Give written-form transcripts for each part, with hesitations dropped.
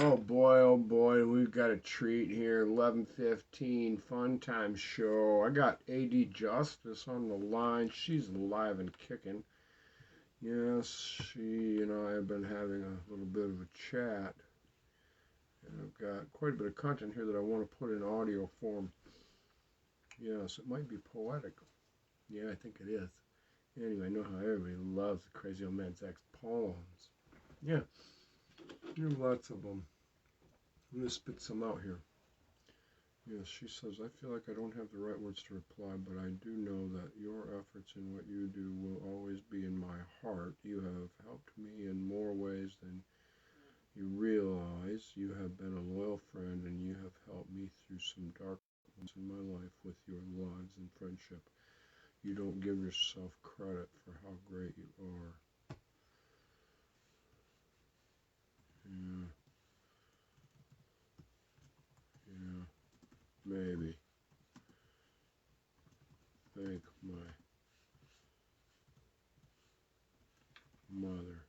oh boy, we've got a treat here. 11:15 Fun Time Show. I got AD Justice on the line. She's alive and kicking. Yes, she and I have been having a little bit of a chat. And I've got quite a bit of content here that I want to put in audio form. Yes, it might be poetic. Yeah, I think it is. Anyway, I know how everybody loves the Crazy Old Man Zach's poems. Yeah, there are lots of them. I'm going to spit some out here. Yes, she says, I feel like I don't have the right words to reply, but I do know that your efforts in what you do will always be in my heart. You have helped me in more ways than you realize. You have been a loyal friend, and you have helped me through some dark moments in my life with your lives and friendship. You don't give yourself credit for how great you are. Yeah, yeah, maybe. Thank my mother.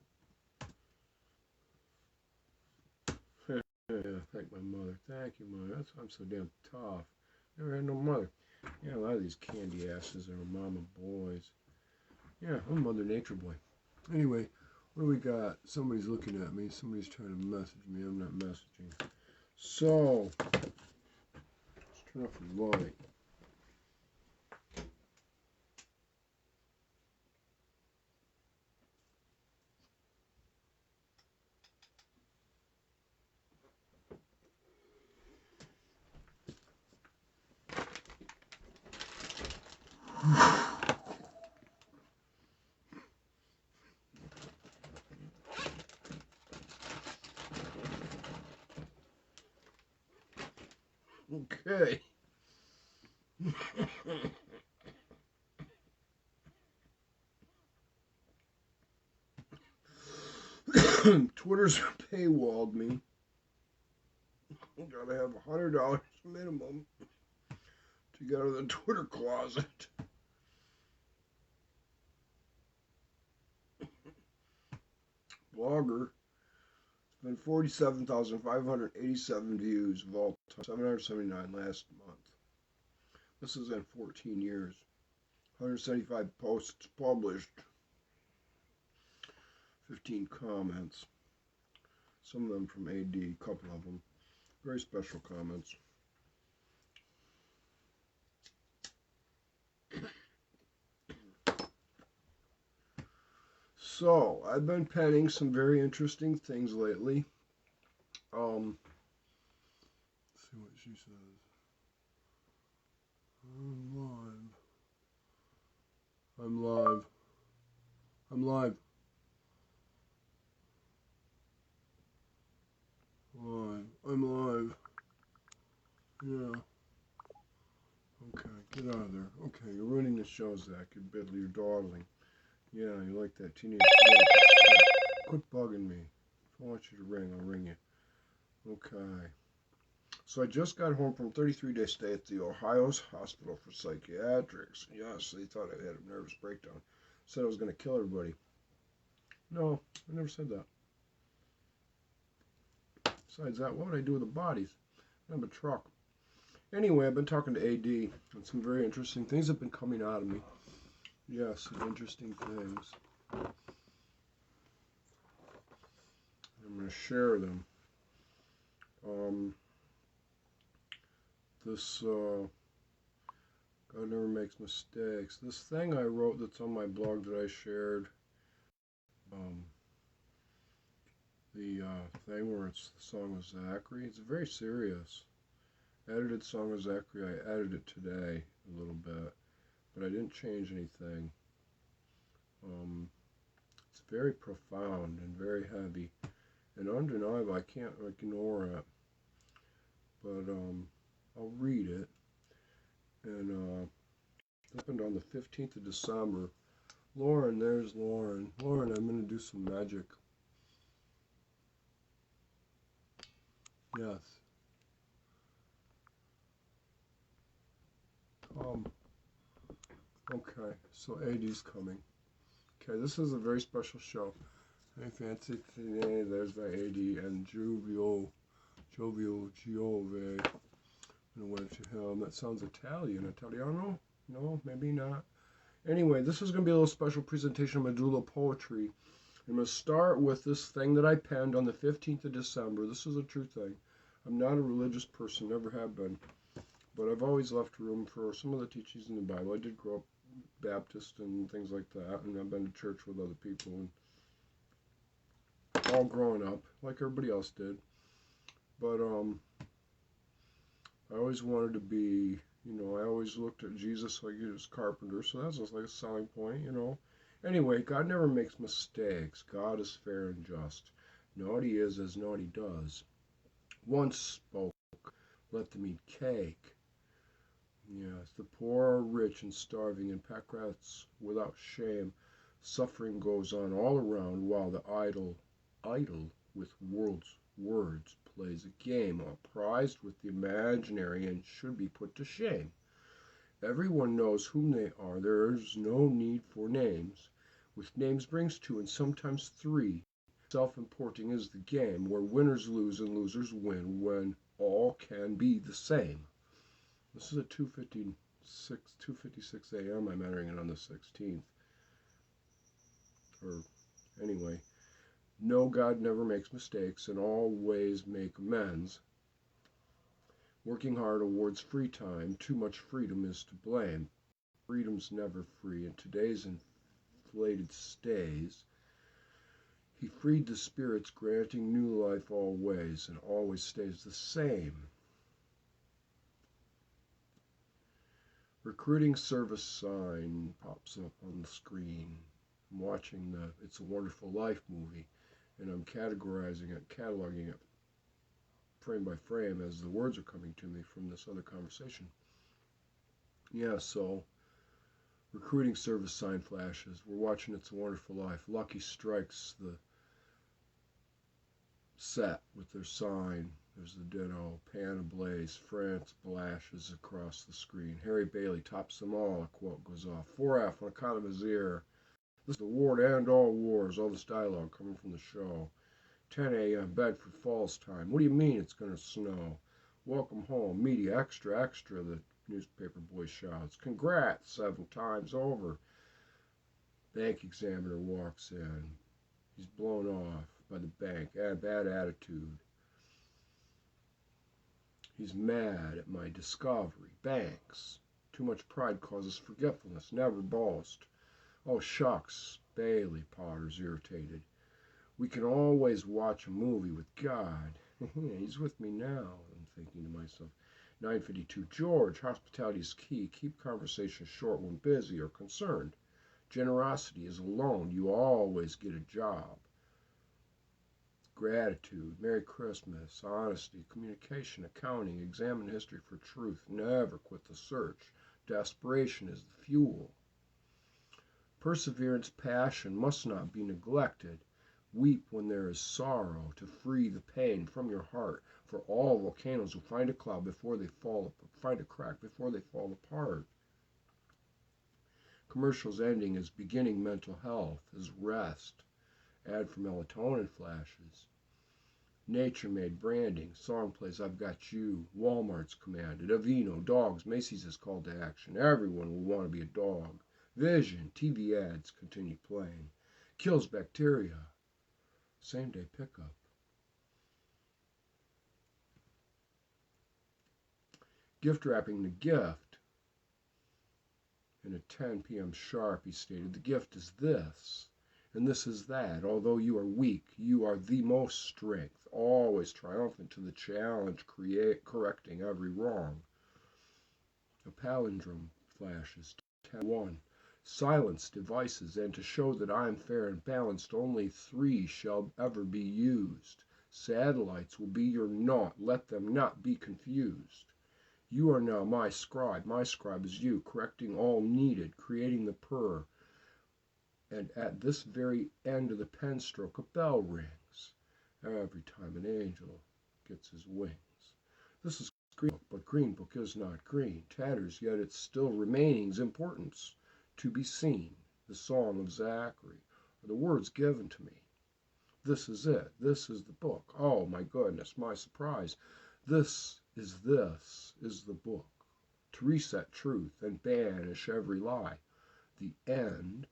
Yeah, thank my mother. Thank you, mother. That's why I'm so damn tough. Never had no mother. Yeah, a lot of these candy asses are mama boys. Yeah, I'm a Mother Nature boy. Anyway, what do we got? Somebody's looking at me. Somebody's trying to message me. I'm not messaging. So, let's turn off the light. Okay. Twitter's paywalled me. Gotta have $100 minimum to get out of the Twitter closet. Blogger. It's been 47,587 views of all time. 779 last month. This is in 14 years. 175 posts published. 15 comments. Some of them from AD, a couple of them. Very special comments. So, I've been penning some very interesting things lately. Let's see what she says. I'm live. I'm live. I'm live. Live. I'm live. Yeah. Okay, get out of there. Okay, you're ruining the show, Zach. You're biddly, you're dawdling. Yeah, you like that teenage boy. Quit bugging me. If I want you to ring, I'll ring you. Okay. So I just got home from 33-day stay at the Ohio's Hospital for Psychiatrics. Yes, they thought I had a nervous breakdown. Said I was going to kill everybody. No, I never said that. Besides that, what would I do with the bodies? I have a truck. Anyway, I've been talking to AD, and some very interesting things have been coming out of me. Yes, some interesting things. I'm going to share them. This, God never makes mistakes. This thing I wrote that's on my blog that I shared, the thing where it's the Song of Zachary, it's very serious. Edited Song of Zachary, I edited it today a little bit, but I didn't change anything. It's very profound and very heavy and undeniable. I can't ignore it, but I'll read it. And it happened on the 15th of December. Lauren, there's Lauren. Lauren, I'm going to do some magic. Yes. Okay, so AD's coming. Okay, this is a very special show. Hey, fancy today. There's my AD and Juvio. Jovial Giove. And went to him. That sounds Italian. Italiano? No, maybe not. Anyway, this is going to be a little special presentation of Medulla poetry. I'm going to start with this thing that I penned on the 15th of December. This is a true thing. I'm not a religious person, never have been. But I've always left room for some of the teachings in the Bible. I did grow up Baptist and things like that, and I've been to church with other people, and all growing up, like everybody else did. But I always wanted to be, I always looked at Jesus like he was carpenter, so that's just like a selling point. Anyway, God never makes mistakes. God is fair and just. Naughty is as naughty does. Once spoke, let them eat cake. Yes, the poor are rich and starving, and pack rats without shame. Suffering goes on all around, while the idle with words plays a game, prized with the imaginary, and should be put to shame. Everyone knows whom they are. There is no need for names. With names brings two, and sometimes three. Self-importing is the game, where winners lose and losers win, when all can be the same. This is at 2:56 a.m. I'm entering it on the 16th. Or anyway, no, God never makes mistakes and always make amends. Working hard awards free time. Too much freedom is to blame. Freedom's never free. In today's inflated stays, he freed the spirits, granting new life always, and always stays the same. Recruiting service sign pops up on the screen. I'm watching the It's a Wonderful Life movie, and I'm cataloging it frame by frame as the words are coming to me from this other conversation. Yeah, so recruiting service sign flashes. We're watching It's a Wonderful Life. Lucky strikes the set with their sign. There's the ditto. Pan ablaze. France blashes across the screen. Harry Bailey tops them all. A quote goes off. 4F on account of his ear. This is the war to end all wars. All this dialogue coming from the show. 10 a.m. Bedford Falls time. What do you mean it's going to snow? Welcome home. Media extra, extra, the newspaper boy shouts. Congrats 7 times over. Bank examiner walks in. He's blown off by the bank. Bad attitude. He's mad at my discovery. Banks. Too much pride causes forgetfulness. Never boast. Oh, shucks. Bailey potters, irritated. We can always watch a movie with God. He's with me now, I'm thinking to myself. 9:52. George, hospitality is key. Keep conversation short when busy or concerned. Generosity is a loan. You always get a job. Gratitude, Merry Christmas, honesty, communication, accounting, examine history for truth. Never quit the search. Desperation is the fuel. Perseverance, passion must not be neglected. Weep when there is sorrow, to free the pain from your heart. For all volcanoes will find a cloud before they find a crack before they fall apart. Commercials ending is beginning. Mental health is rest. Ad for melatonin flashes. Nature made branding. Song plays I've Got You. Walmart's commanded. Aveeno, dogs. Macy's is called to action. Everyone will want to be a dog. Vision, TV ads continue playing. Kills bacteria. Same day pickup. Gift wrapping the gift. And at 10 p.m. sharp, he stated, the gift is this, and this is that. Although you are weak, you are the most strength, always triumphant to the challenge, correcting every wrong. A palindrome flashes. 10:1. Silence devices, and to show that I am fair and balanced, only 3 shall ever be used. Satellites will be your naught, let them not be confused. You are now my scribe is you, correcting all needed, creating the purr. And at this very end of the pen stroke, a bell rings, every time an angel gets his wings. This is Green Book, but Green Book is not green. Tatters, yet it still remains importance to be seen. The song of Zachary, are the words given to me. This is it. This is the book. Oh my goodness, my surprise. This is the book. To reset truth and banish every lie. The end.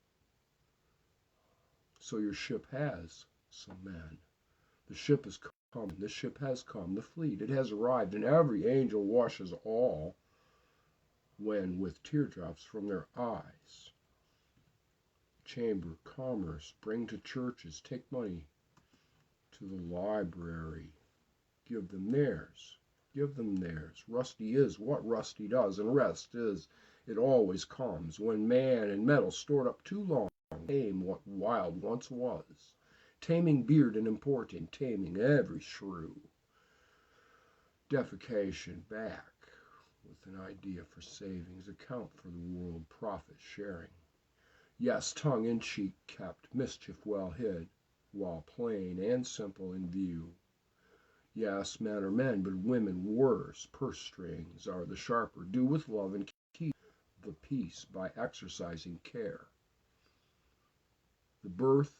So your ship has some men. The ship is come. The ship has come. The fleet. It has arrived, and every angel washes all when with teardrops from their eyes. Chamber, commerce, bring to churches, take money to the library, give them theirs, give them theirs. Rusty is what Rusty does, and rest is it always comes when man and metal stored up too long tame what wild once was, taming beard and importing, taming every shrew. Defecation back with an idea for savings, account for the world profit sharing. Yes, tongue in cheek kept, mischief well hid, while plain and simple in view. Yes, men are men, but women worse. Purse strings are the sharper. Do with love and keep the peace by exercising care. The birth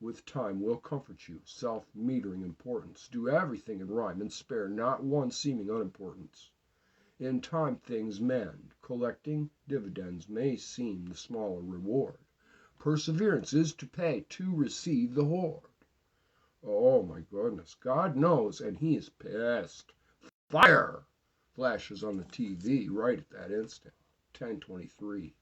with time will comfort you, self-metering importance. Do everything in rhyme and spare not one seeming unimportance. In time things mend. Collecting dividends may seem the smaller reward. Perseverance is to pay to receive the hoard. Oh my goodness, God knows, and he is pissed. Fire flashes on the TV right at that instant. 10:23.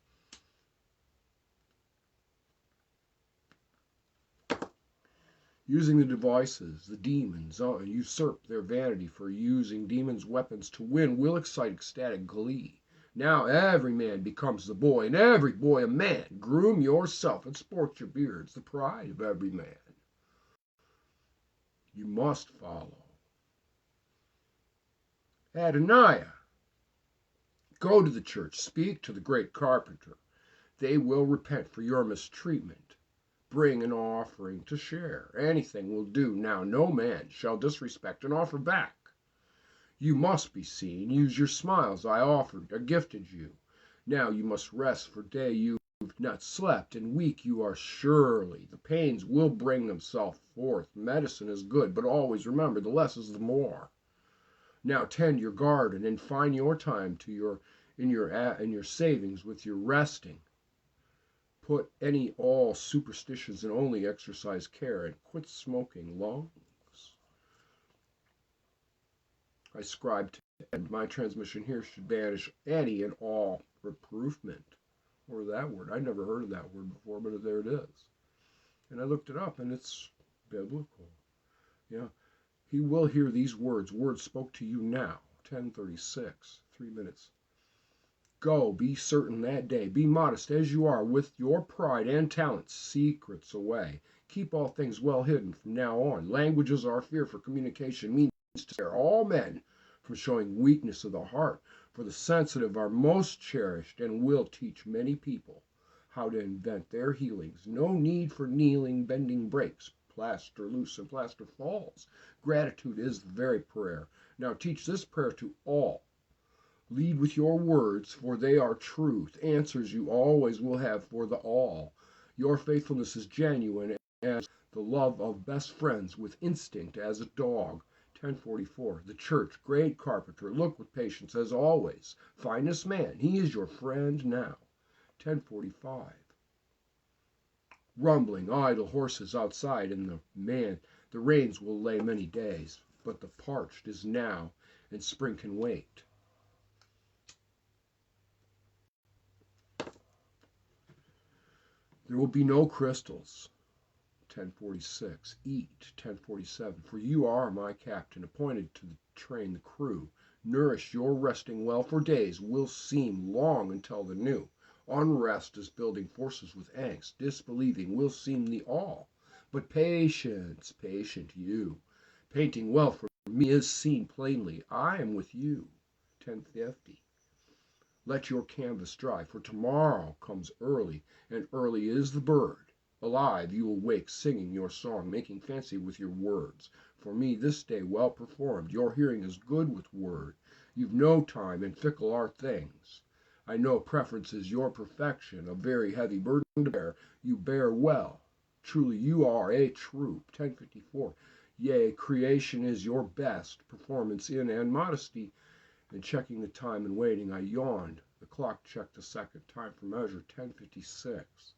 Using the devices, the demons usurp their vanity for using demons' weapons to win will excite ecstatic glee. Now every man becomes the boy, and every boy a man. Groom yourself and sport your beards, the pride of every man. You must follow. Adoniah, go to the church, speak to the great carpenter. They will repent for your mistreatment. Bring an offering to share. Anything will do. Now no man shall disrespect an offer back. You must be seen. Use your smiles. I offered, I gifted you. Now you must rest, for day you've not slept, and weak you are surely. The pains will bring themselves forth. Medicine is good, but always remember, the less is the more. Now tend your garden and find your time to in your savings with your resting. Put any all superstitions and only exercise care, and quit smoking lungs. I scribe to end. My transmission here should banish any and all reproofment. Or that word. I'd never heard of that word before, but there it is. And I looked it up, and it's biblical. Yeah. He will hear these words. Words spoke to you now. 10:36. 3 minutes. Go, be certain that day. Be modest as you are, with your pride and talents, secrets away. Keep all things well hidden from now on. Languages are fear for communication, means to spare all men from showing weakness of the heart. For the sensitive are most cherished, and will teach many people how to invent their healings. No need for kneeling, bending breaks. Plaster loose and plaster falls. Gratitude is the very prayer. Now teach this prayer to all. Lead with your words, for they are truth. Answers you always will have for the all. Your faithfulness is genuine as the love of best friends, with instinct as a dog. 10:44. The church, great carpenter, look with patience as always. Finest man, he is your friend now. 10:45. Rumbling, idle horses outside, and the rains will lay many days. But the parched is now, and spring can wait. There will be no crystals. 10:46. Eat. 10:47. For you are my captain, appointed to train the crew. Nourish your resting well, for days will seem long until the new. Unrest is building forces with angst. Disbelieving will seem the all. But patience, patient you. Painting well for me is seen plainly. I am with you. 10:50. Let your canvas dry, for tomorrow comes early, and early is the bird. Alive you will wake, singing your song, making fancy with your words. For me this day well performed, your hearing is good with word. You've no time, and fickle are things. I know preference is your perfection, a very heavy burden to bear. You bear well. Truly you are a troop. 1054. Yea, creation is your best performance in and modesty. And checking the time and waiting, I yawned. The clock checked a second. Time for measure. 1056.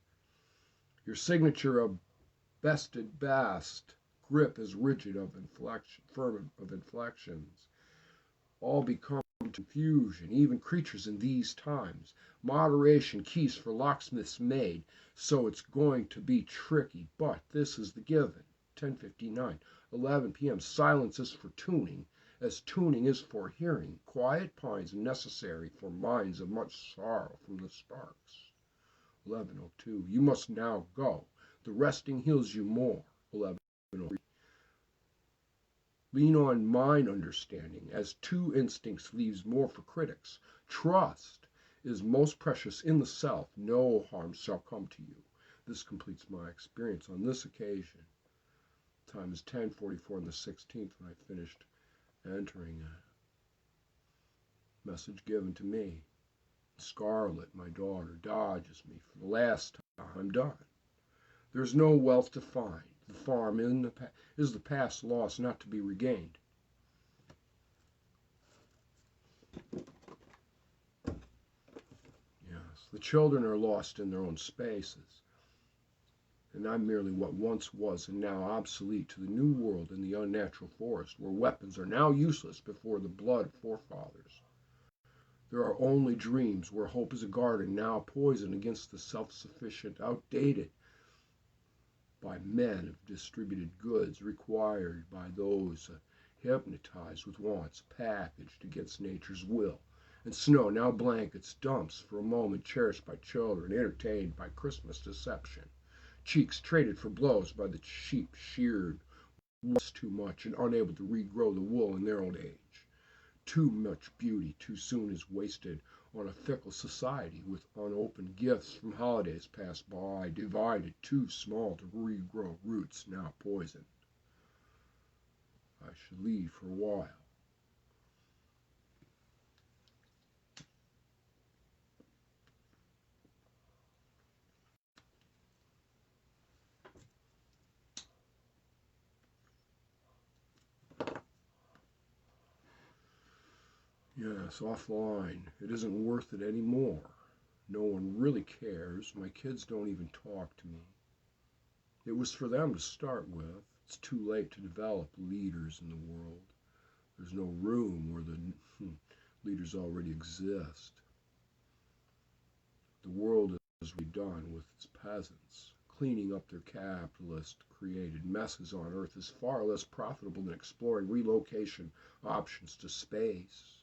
Your signature of best at best. Grip is rigid of inflection, firm of inflections. All become confusion, even creatures in these times. Moderation keys for locksmiths made, so it's going to be tricky, but this is the given. 10:59, 11 p.m. Silence is for tuning, as tuning is for hearing. Quiet pines necessary for minds of much sorrow from the sparks. 11:02, you must now go. The resting heals you more. 11:03. Lean on mine understanding, as two instincts leaves more for critics. Trust is most precious in the self. No harm shall come to you. This completes my experience on this occasion. Time is 10:44 on the 16th when I finished entering a message given to me. Scarlet, my daughter, dodges me for the last time. I'm done. There's no wealth to find. The farm is the past loss not to be regained. Yes, the children are lost in their own spaces. And I'm merely what once was and now obsolete to the new world in the unnatural forest, where weapons are now useless before the blood of forefathers. There are only dreams, where hope is a garden now poisoned against the self-sufficient, outdated by men of distributed goods, required by those hypnotized with wants, packaged against nature's will. And snow, now blankets, dumps for a moment, cherished by children, entertained by Christmas deception. Cheeks traded for blows by the sheep sheared once too much and unable to regrow the wool in their old age. Too much beauty too soon is wasted on a fickle society, with unopened gifts from holidays passed by, divided too small to regrow roots now poisoned. I should leave for a while. Yes, offline. It isn't worth it anymore. No one really cares. My kids don't even talk to me. It was for them to start with. It's too late to develop leaders in the world. There's no room where the leaders already exist. The world is redone with its peasants. Cleaning up their capitalist-created messes on Earth is far less profitable than exploring relocation options to space.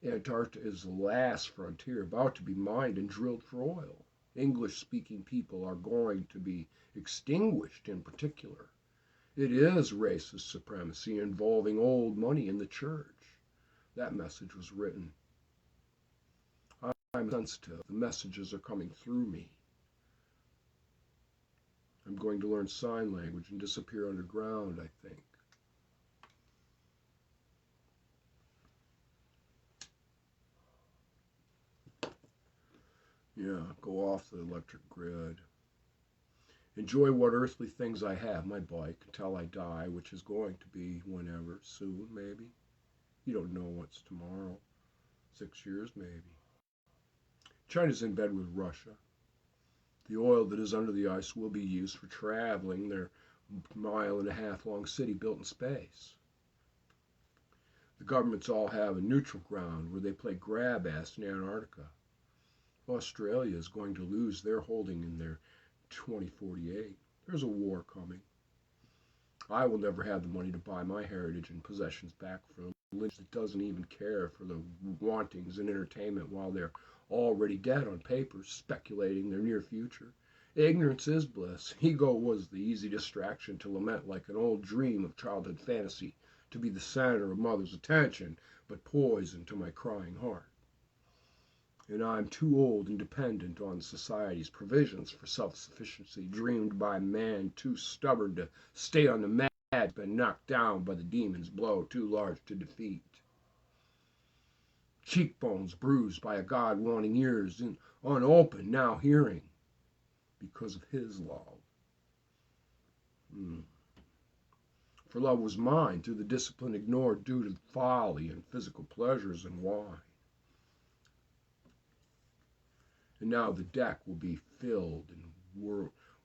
Antarctica is the last frontier, about to be mined and drilled for oil. English-speaking people are going to be extinguished in particular. It is racist supremacy involving old money in the church. That message was written. I'm sensitive. The messages are coming through me. I'm going to learn sign language and disappear underground, I think. Yeah, go off the electric grid. Enjoy what earthly things I have, my bike, until I die, which is going to be whenever, soon, maybe. You don't know what's tomorrow. 6 years, maybe. China's in bed with Russia. The oil that is under the ice will be used for traveling their mile-and-a-half-long city built in space. The governments all have a neutral ground where they play grab-ass in Antarctica. Australia is going to lose their holding in their 2048. There's a war coming. I will never have the money to buy my heritage and possessions back from a religion that doesn't even care for the wantings and entertainment while they're already dead on paper, speculating their near future. Ignorance is bliss. Ego was the easy distraction to lament like an old dream of childhood fantasy, to be the center of mother's attention, but poison to my crying heart. And I'm too old and dependent on society's provisions for self-sufficiency, dreamed by man too stubborn to stay on the mat, been knocked down by the demon's blow too large to defeat. Cheekbones bruised by a God wanting ears and unopened, now hearing, because of his love. Hmm. For love was mine through the discipline ignored due to folly and physical pleasures and wine. And now the deck will be filled, and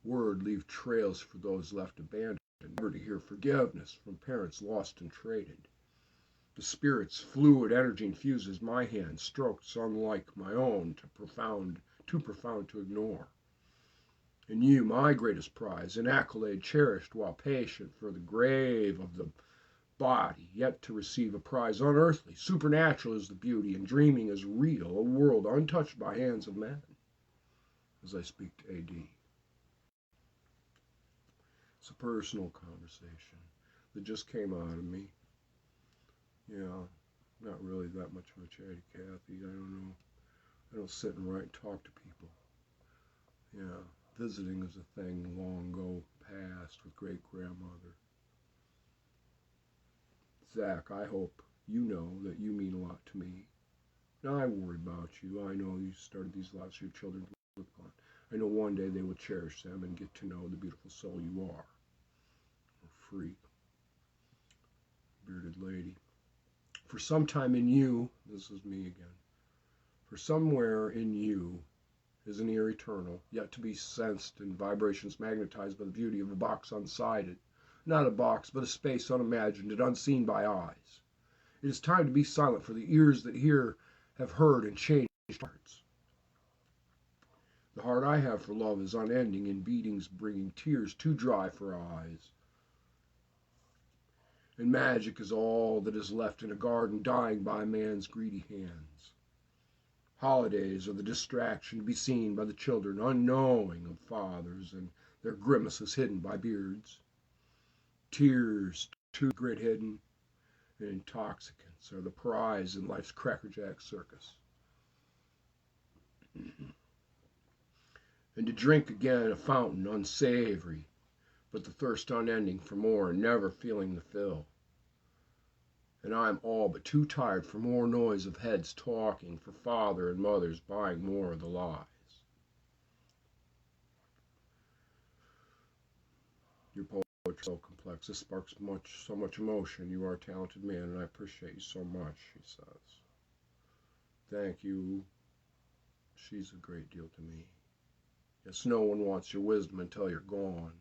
word leave trails for those left abandoned, never to hear forgiveness from parents lost and traded. The spirit's fluid energy infuses my hand, strokes unlike my own, too profound to ignore. And you, my greatest prize, an accolade cherished while patient for the grave of the body, yet to receive a prize unearthly, supernatural is the beauty, and dreaming is real, a world untouched by hands of men. As I speak to AD. It's a personal conversation that just came out of me. Yeah, not really that much of a chatty Cathy. I don't know. I don't sit and write and talk to people. Yeah, visiting is a thing long ago past with great-grandmother. Zach, I hope you know that you mean a lot to me. Now I worry about you. I know you started these lives for your children to look on. I know one day they will cherish them and get to know the beautiful soul you are. A freak. Bearded lady. For some time in you, this is me again, for somewhere in you is an ear eternal, yet to be sensed in vibrations magnetized by the beauty of a box unsided. Not a box, but a space unimagined and unseen by eyes. It is time to be silent, for the ears that hear have heard and changed hearts. The heart I have for love is unending in beatings, bringing tears too dry for eyes. And magic is all that is left in a garden dying by man's greedy hands. Holidays are the distraction to be seen by the children, unknowing of fathers, and their grimaces hidden by beards. Tears, too grit hidden, and intoxicants are the prize in life's crackerjack circus. And to drink again a fountain unsavory, but the thirst unending for more and never feeling the fill. And I'm all but too tired for more noise of heads talking, for father and mothers buying more of the lies. Your poetry is so complex. This sparks so much emotion. You are a talented man, and I appreciate you so much, she says. Thank you. She's a great deal to me. Yes, no one wants your wisdom until you're gone.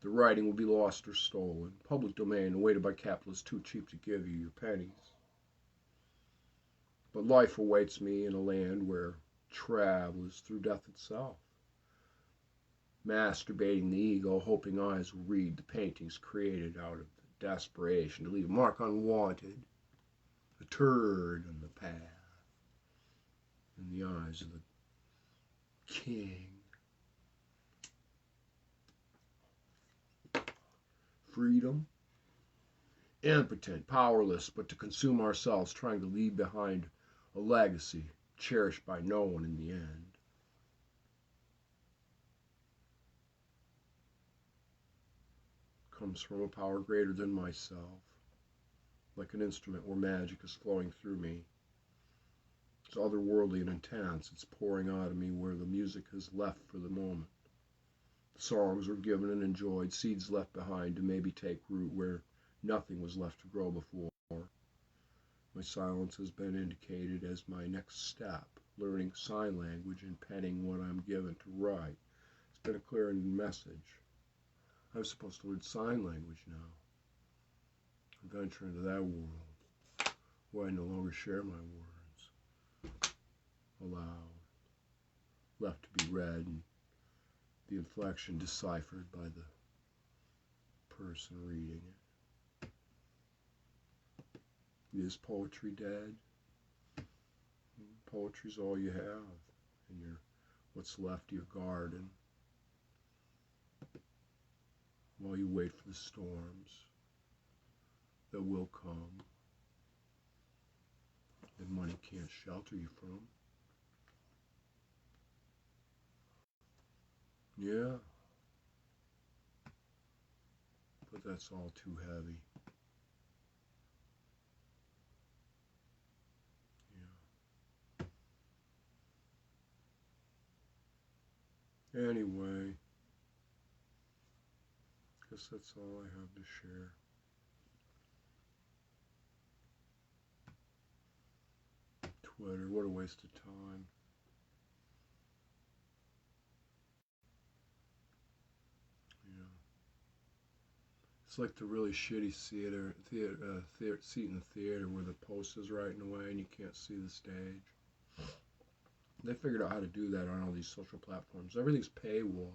The writing will be lost or stolen. Public domain, awaited by capitalists too cheap to give you your pennies. But life awaits me in a land where travel is through death itself. Masturbating the ego, hoping eyes will read the paintings created out of desperation to leave a mark unwanted, a turd on the path, in the eyes of the king. Freedom, impotent, powerless, but to consume ourselves, trying to leave behind a legacy cherished by no one in the end. Comes from a power greater than myself, like an instrument where magic is flowing through me. It's otherworldly and intense. It's pouring out of me where the music has left for the moment. Songs were given and enjoyed, seeds left behind to maybe take root where nothing was left to grow before. My silence has been indicated as my next step, learning sign language and penning what I'm given to write. It's been a clear message. I'm supposed to learn sign language now. Venture into that world where I no longer share my words. Aloud, left to be read, and the inflection deciphered by the person reading it. Is poetry dead? Poetry's all you have in what's left of your garden while you wait for the storms that will come that money can't shelter you from. Yeah, but that's all too heavy. Yeah. Anyway, guess that's all I have to share. Twitter, what a waste of time. Yeah. It's like the really shitty seat in the theater where the post is right in the way and you can't see the stage. They figured out how to do that on all these social platforms. Everything's paywalled.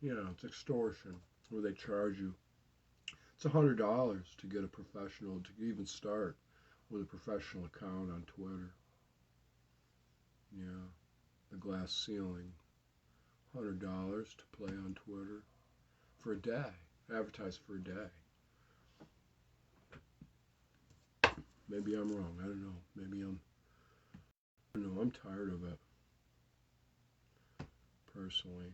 Yeah, it's extortion where they charge you. It's $100 to get a professional, to even start with a professional account on Twitter. Yeah, the glass ceiling. $100 to play on Twitter for a day. Advertise for a day. Maybe I'm wrong. I don't know. I don't know. I'm tired of it. Personally.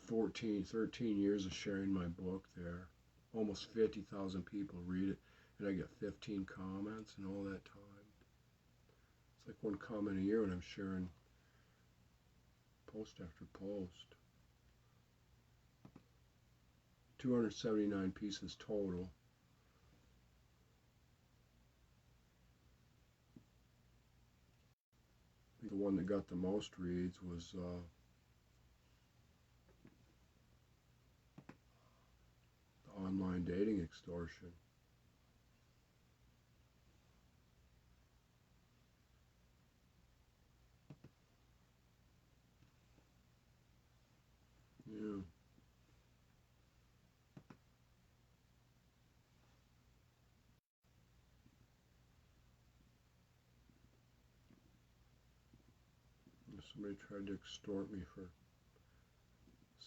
13 years of sharing my book there. Almost 50,000 people read it, and I get 15 comments in all that time. It's like one comment a year when I'm sharing post after post. 279 pieces total. I think the one that got the most reads was the online dating extortion. Yeah. Somebody tried to extort me for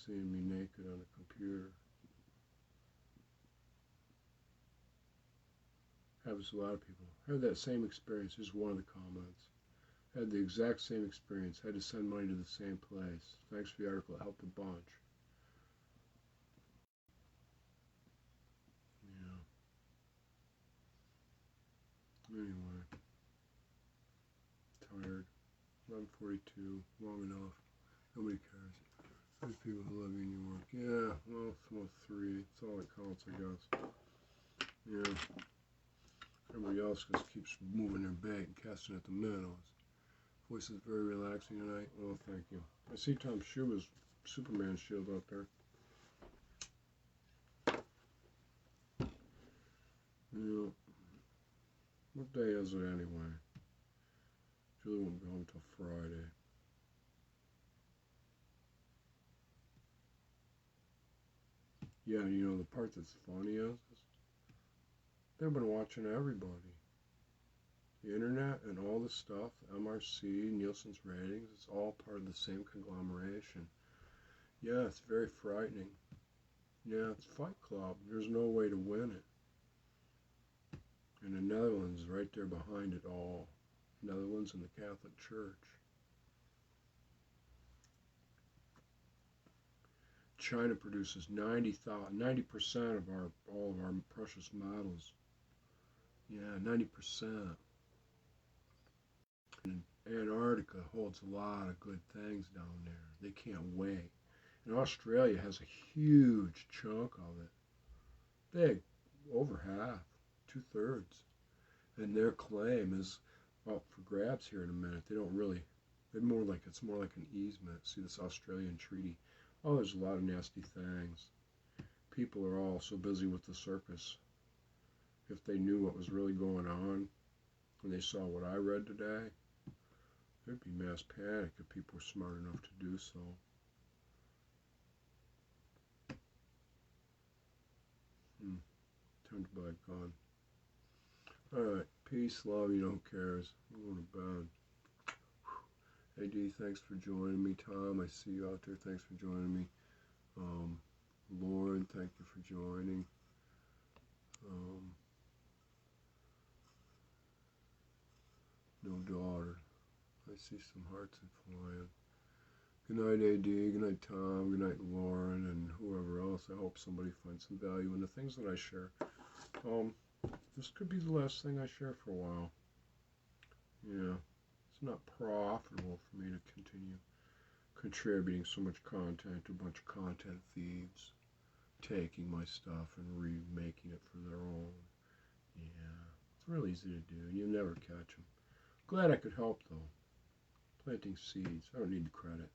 seeing me naked on a computer. Happens to a lot of people. I had that same experience. Here's one of the comments. I had the exact same experience. I had to send money to the same place. Thanks for the article. It helped a bunch. Yeah. Anyway. Tired. 11:42. Long enough. Nobody cares. There's people who love you in your work. Yeah. Well, it's almost 3. It's all that counts, I guess. Yeah. Everybody else just keeps moving their bait and casting at the minnows. Voice is very relaxing tonight. Oh, thank you. I see Tom Schuba's Superman shield out there. Yeah. What day is it anyway? Julie won't be home till Friday. Yeah, you know, the part that's funny is they've been watching everybody. The internet and all the stuff, MRC, Nielsen's ratings, it's all part of the same conglomeration. Yeah, it's very frightening. Yeah, it's Fight Club. There's no way to win it. And the Netherlands is right there behind it all. Netherlands and the Catholic Church. China produces 90% of all of our precious metals. Yeah, 90%. And Antarctica holds a lot of good things down there. They can't wait. And Australia has a huge chunk of it. Big, over half, 2/3. And their claim is up for grabs here in a minute. They don't really, it's more like an easement. See this Australian treaty. Oh, there's a lot of nasty things. People are all so busy with the circus. If they knew what was really going on, and they saw what I read today, there'd be mass panic if people were smart enough to do so. Time to buy a gun. Alright, peace, love, you don't cares. I'm going to bed. Hey D, thanks for joining me. Tom, I see you out there. Thanks for joining me. Lauren, thank you for joining. No daughter. I see some hearts and flying. Good night, AD. Good night, Tom. Good night, Lauren, and whoever else. I hope somebody finds some value in the things that I share. This could be the last thing I share for a while. Yeah, it's not profitable for me to continue contributing so much content to a bunch of content thieves, taking my stuff and remaking it for their own. Yeah, it's real easy to do, and you'll never catch them. Glad I could help, though. Planting seeds. I don't need the credit.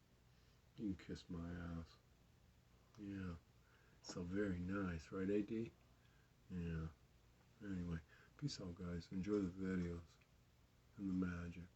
You can kiss my ass. Yeah. So very nice, right, AD? Yeah. Anyway, peace out, guys. Enjoy the videos and the magic.